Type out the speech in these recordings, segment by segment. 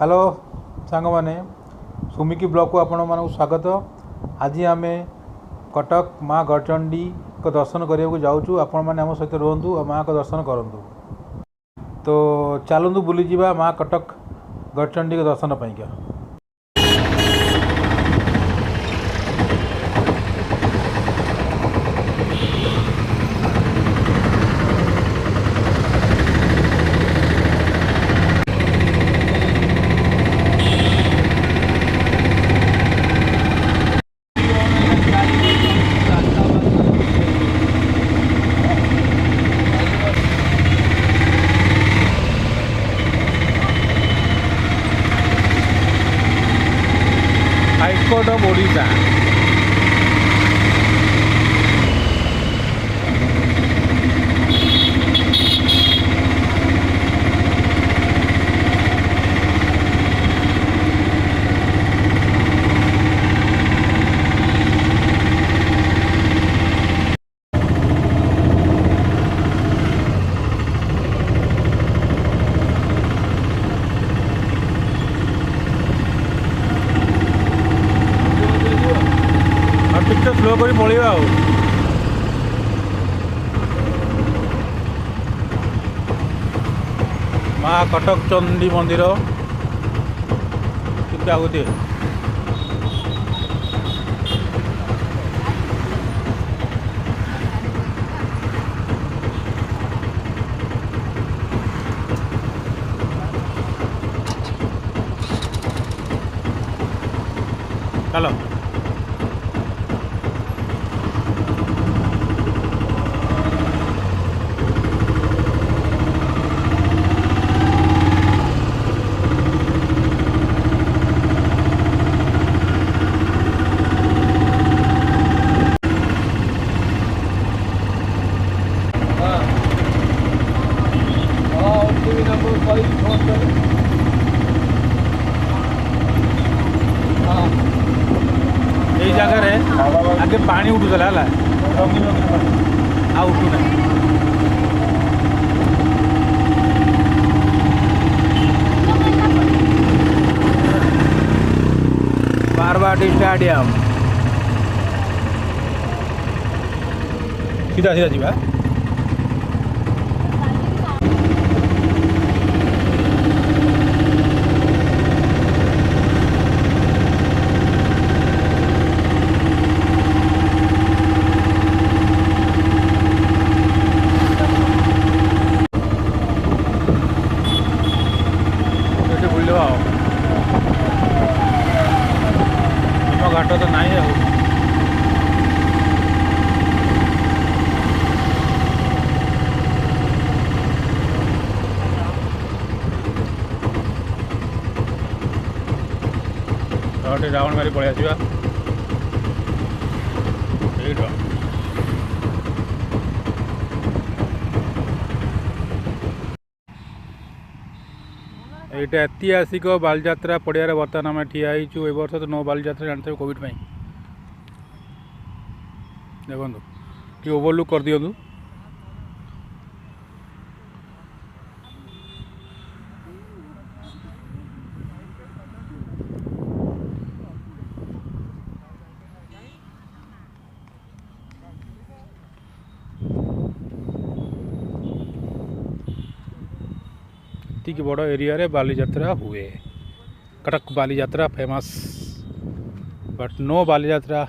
Hello सांग मैंने सुमिकी blog को आपण मानक स्वागत। आज आम कटक माँ गढ़चंडी को दर्शन करने जाऊँ। आपण मैंने आम सहित रुहतु और माँ को दर्शन करूँ। तो चलतु बुली माँ कटक गढ़चंडी के दर्शन पाइका। High court of Odisha ticket slow कर पड़ेगा। माँ कटक चंडी मंदिर टिके आगुती चलो। यही जगह रे आगे पानी उठूला है आ उठूना। बारवाटी स्टेडियम सीधा सीधा जीवा। घाट तो नहीं है रावण मारी पलि आसवा। यहाँ ऐतिहासिक बालजात्रा पड़िया बर्तमान आम ठिया ए वर्ष तो नो बालजात्रा जानते कोविड में देखो कि ओवरलुक कर दिंतु। इतनी बड़ एरिया रे बालीजात्रा हुए। Cuttack Balijatra famous but no Balijatra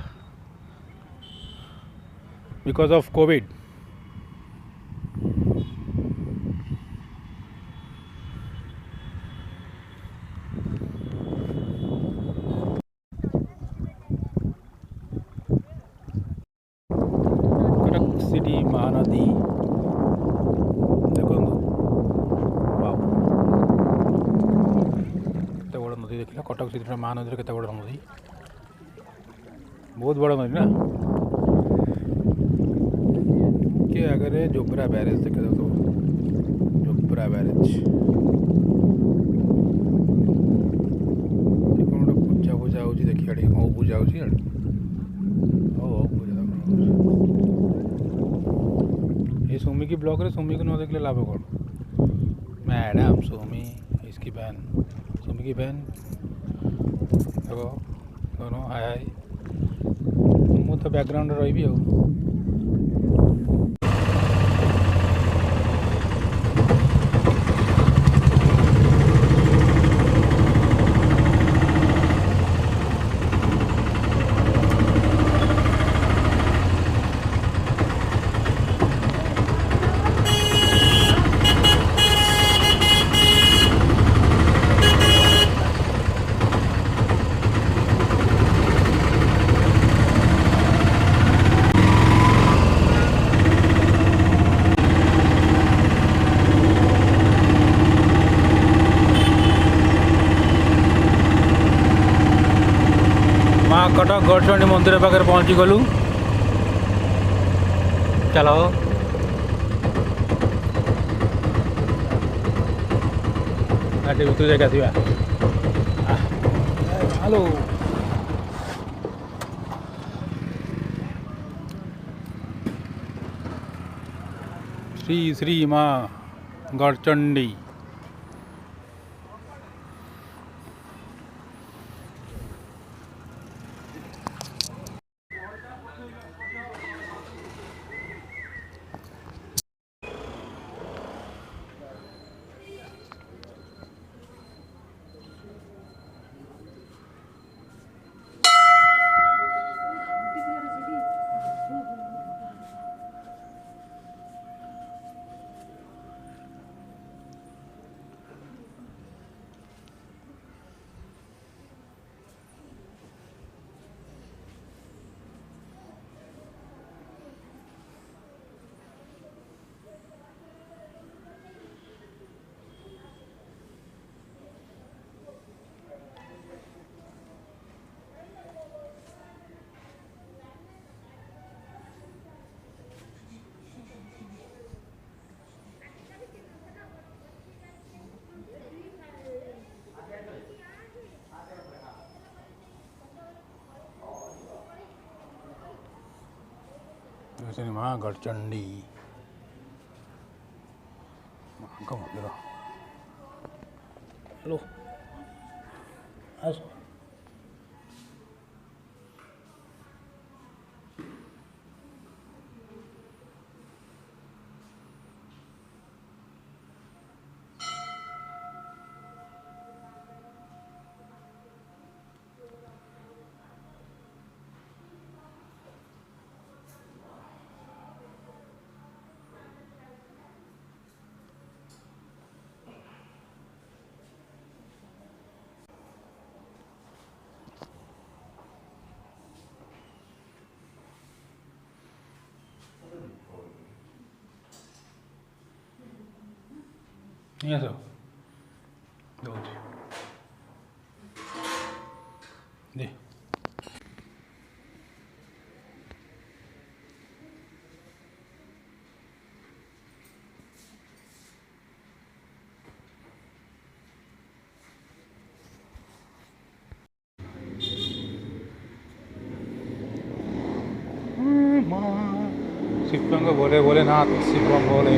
because of covid. Cuttack city Mahanadi देखो बड़ नदी देखला। कटक सिटी महानदी केते बड़ नदी, बहुत बड़ नदी ना। के आगे जोब्रा बैरेज देखे दो, जोब्रा बैरेज पूजा पूजा हो देखिए कौ पूजा हो सुमी की ब्लॉग रे सुमी को न देखले लाभ कौन। मैडम सुमी इसकी बहन सुमिकी बहन देखो दोनों हाय हाय मु तो बैकग्राउंड रही आ माँ कटक गढ़चंडी मंदिर पाखे पहुँची गलु चलो गाड़ी भर जाके आसवा हेलो श्री श्री माँ गढ़चंडी श्री माँ गढ़चंडी माँ का मंदिर हेलो आसो नहीं आसो दे शिवंग बोले भोलेनाथ शिवम बोले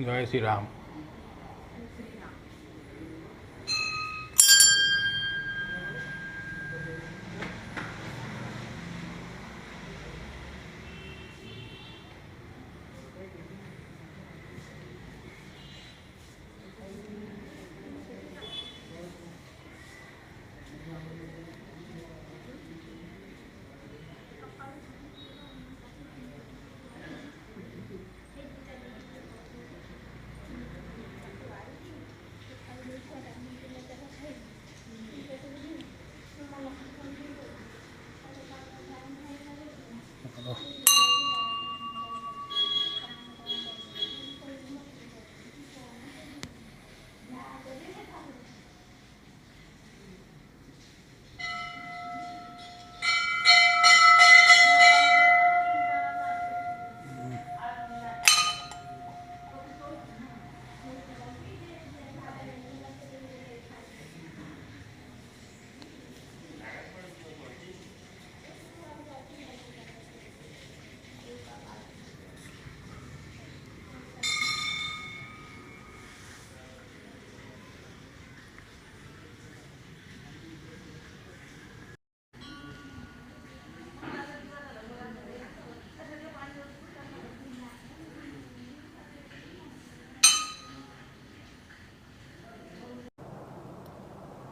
जय श्री राम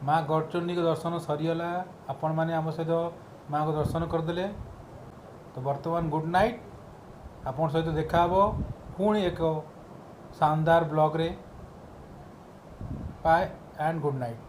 माँ गौरचंडी के दर्शन सरीगला आपण मैंने आम सहित माँ को दर्शन करदे। तो वर्तमान गुड नाइट आपण सहित देखा पुणी एक शानदार ब्लॉग रे। Bye and good night.